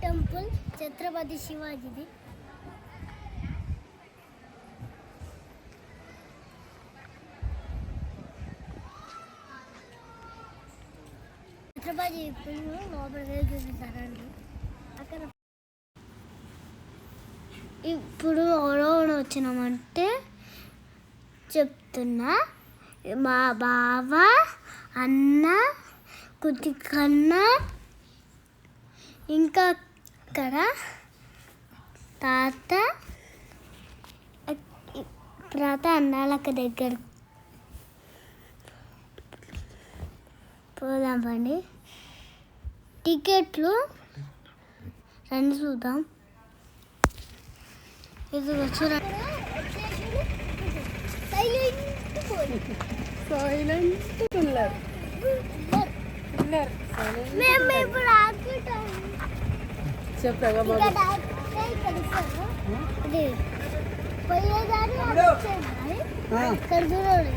Temple Chhatrapati శివాజీది. Chhatrapati లోపలికి చూపిస్తారండి. అక్కడ ఇప్పుడు ఎవరో వచ్చినామంటే చెప్తున్నా, మా బావ, అన్న, కుతికన్న, ఇంకా అక్కడ తాత అన్నాలక్క దగ్గర పోదామండి. టికెట్లు రండి చూద్దాం. ఇది చూడండి, ఇక్కడ చూడండి.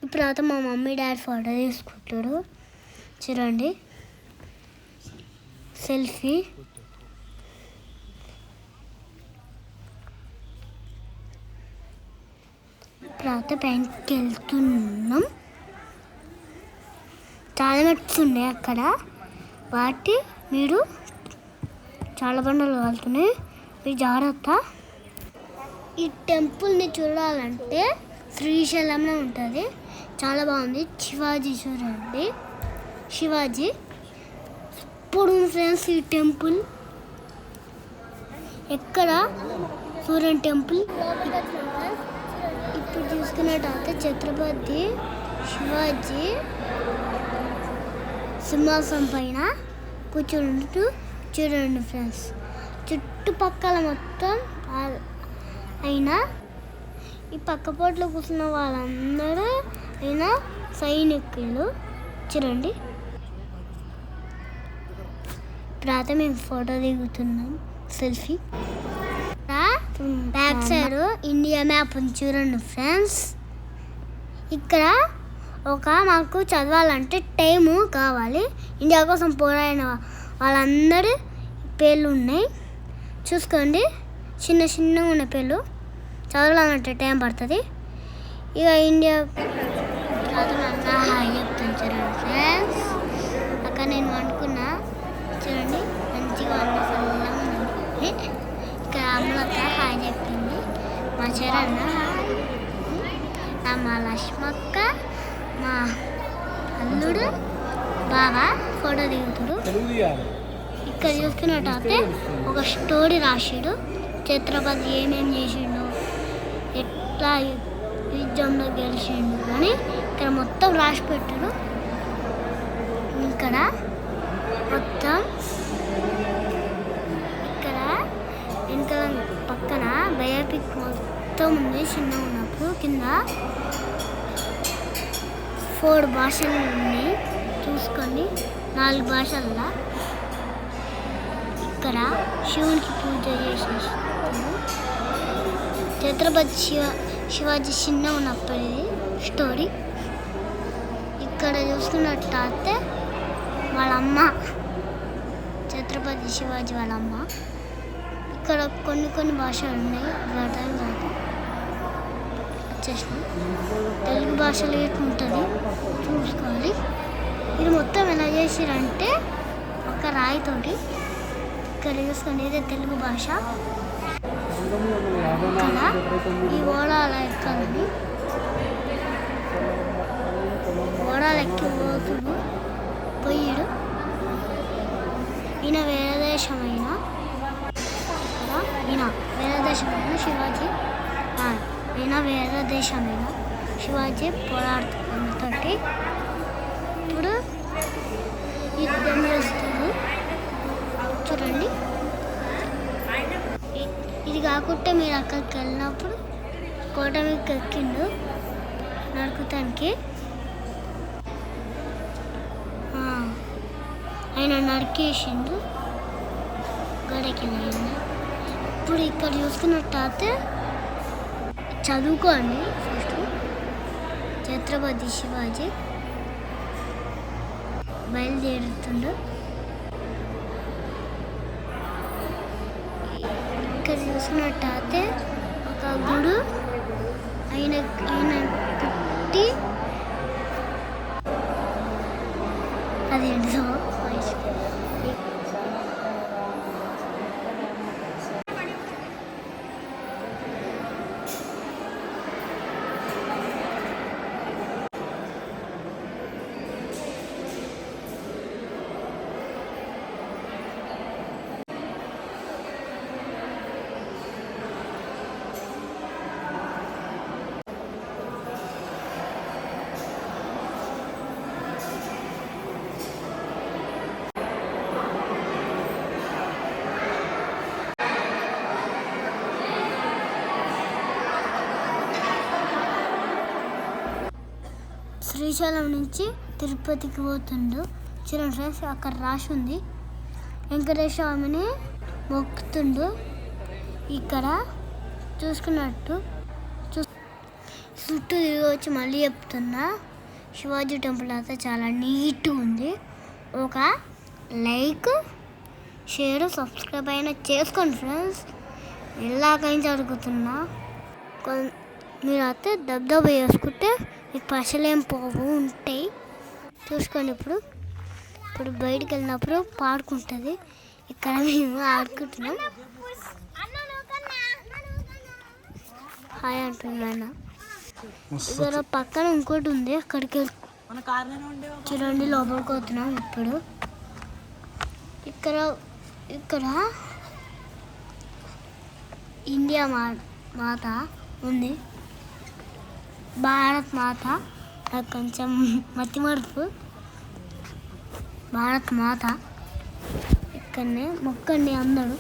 ఇప్పుడు అయితే మా మమ్మీ డాడీ ఫోటో తీసుకుంటారు. చూడండి, సెల్ఫీ. ఇప్పుడు అయితే బ్యాంక్కి వెళ్తున్నాం. చాలా మెట్స్ ఉన్నాయి అక్కడ, వాటి మీరు చాలా బండలు వెళ్తున్నాయి, మీరు జాగ్రత్త. ఈ టెంపుల్ని చూడాలంటే శ్రీశైలంలో ఉంటుంది, చాలా బాగుంది. శివాజీ చూడండి, శివాజీ. ఇప్పుడు ఫ్రెండ్స్ ఈ టెంపుల్ ఎక్కడ? సూర్యన్ టెంపుల్. ఇప్పుడు చూసుకున్నట్టయితే ఛత్రపతి శివాజీ సింహాసనం పైన కూర్చుంటూ చూడండి ఫ్రెండ్స్. చుట్టుపక్కల మొత్తం అయినా ఈ పక్కపోట్లో కూర్చున్న వాళ్ళందరూ అయినా సైనికులు. చూడండి, ఇప్పుడు మేము ఫోటో దిగుతున్నాం, selfie. Back side India map ఉంది చూడండి ఫ్రెండ్స్. ఇక్కడ మాకు చదవాలంటే టైము కావాలి. ఇండియా కోసం పోరాడిన వాళ్ళందరి పేర్లు ఉన్నాయి, చూసుకోండి. చిన్నగా ఉన్న పేర్లు చదవాలంటే టైం పడుతుంది. ఇక ఇండియా హాయ్ చెప్తాను చూడండి ఫ్రెండ్స్. అక్కడ నేను అనుకున్నా చూడండి, మంచిగా అన్న చల్లగా ఉంది. ఇక్కడ అమ్మలక్క హాయ్ చెప్పింది, మా చరణ్ మా లక్ష్మక్క, మా అల్లుడు బాగా ఫోటో దిగుతాడు. ఇక్కడ చూసుకున్నట్టయితే ఒక స్టోరీ రాసాడు, ఛత్రపతి ఏమేమి చేసిండు, ఎట్లా యుద్ధంలో గెలిచిండు అని ఇక్కడ మొత్తం రాసి పెట్టాడు. ఇక్కడ మొత్తం ఇక్కడ వెనకాల పక్కన బయోపిక్ మొత్తం ఉంది. చిన్న ఉన్నప్పుడు కింద 4 భాషలు ఉన్నాయి, చూసుకోండి. 4 భాషల్లో ఇక్కడ శివునికి పూజ చేసేస్తాము. ఛత్రపతి శివాజీ చిన్న ఉన్నప్పటి స్టోరీ. ఇక్కడ చూసుకున్నట్టయితే వాళ్ళమ్మ, ఛత్రపతి శివాజీ వాళ్ళమ్మ. ఇక్కడ కొన్ని భాషలు ఉన్నాయి, వచ్చేసినాయి. తెలుగు భాషలో ఉంటుంది, చూసుకోవాలి. ఇది మొత్తం ఎలా చేసిరంటే ఒక రాయితోటి. ఇక్కడ చూసుకోండి, ఇదే తెలుగు భాష. ఇక్కడ ఈ ఓడాల ఎక్కాలని, ఓడాలు ఎక్కి పోతుడు పోయిడు. ఈయన వేరే దేశమైన ఈయన దేశమైనా శివాజీ అయినా వేరే దేశమైనా శివాజీ పోరాడుతున్నతోటి ఇప్పుడు యుద్ధం చేస్తారు చూడండి. ఇది కాకుంటే మీరు అక్కడికి వెళ్ళినప్పుడు కోట మీకు ఎక్కిండు నరుకుతానికి. ఆయన నరికేసిండు గడకి. ఇప్పుడు ఇక్కడ చూసుకున్నట్టయితే చదువుకోండి. ఫస్ట్ ఛత్రపతి శివాజీ బయలుదేరుతుండు. ఇక్కడ చూసుకున్నట్టయితే ఒక గుడు ఆయన పుట్టి అదేంటో శ్రీశైలం నుంచి తిరుపతికి పోతుండు. చూడండి ఫ్రెండ్స్, అక్కడ రాసి ఉంది వెంకటేశ్వర స్వామిని మొక్కుతుండు. ఇక్కడ చూసుకున్నట్టు చుట్టూ తిరిగి వచ్చి మళ్ళీ చెప్తున్నా, శివాజీ టెంపుల్ అయితే చాలా నీట్గా ఉంది. ఒక లైక్, షేర్, సబ్స్క్రైబ్ అయినా చేసుకోండి ఫ్రెండ్స్. ఎలాగైనా జరుగుతున్నా మీరు అయితే దబ్దబ వేసుకుంటే మీకు పైసలు ఏం పోవు ఉంటాయి. చూసుకోండి. ఇప్పుడు బయటికి వెళ్ళినప్పుడు పాడుకుంటుంది. ఇక్కడ మేము ఆడుకుంటున్నాం. హాయ్ అంటున్నాను. ఇక్కడ పక్కన ఇంకోటి ఉంది, అక్కడికి చూడండి. లోపలికి పోతున్నాం. ఇప్పుడు ఇక్కడ ఇండియా మాత ఉంది, భారత్ మాత. నాకు కొంచెం మతిమరుపు. భారత్ మాత ఇక్కడనే మొక్కండి అందరూ.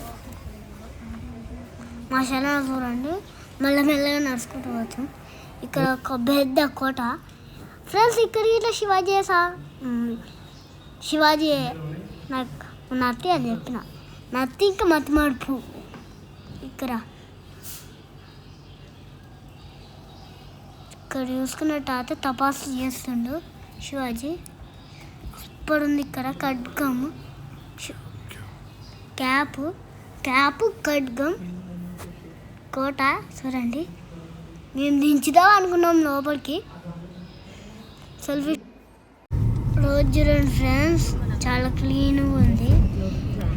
మా శరణ చూడండి, మెల్లమెల్లగా నడుచుకుంటూ పోతాం. ఇక్కడ ఒక పెద్ద కోట ఫ్రెండ్స్. ఇక్కడ ఇట్లా శివాజీ నాకు నత్తి అని చెప్పిన నత్తి ఇంకా మతిమరుపు. ఇక్కడ చూసుకున్నట్టయితే తపాసు చేస్తుండు శివాజీ. ఇప్పుడు ఉంది ఇక్కడ ఖడ్గం, క్యాప్ ఖడ్గం, కోట చూడండి. మేము దించుదాం అనుకున్నాం లోపలికి. సెల్ఫీ రోజు చూడండి ఫ్రెండ్స్, చాలా క్లీన్గా ఉంది.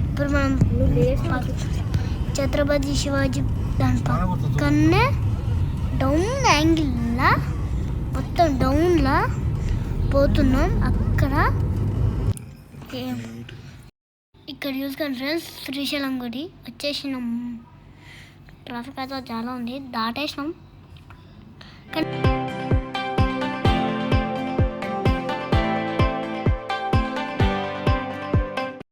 ఇప్పుడు మనం ఛత్రపతి శివాజీ దాని పక్కనే డౌన్ యాంగిల్లా మొత్తం డౌన్లా పోతున్నాం. ఇక్కడ చూసుకోండి ఫ్రెండ్స్, శ్రీశైలం గుడి వచ్చేసినాం. ట్రాఫిక్ అయితే చాలా ఉంది, దాటేసినాం.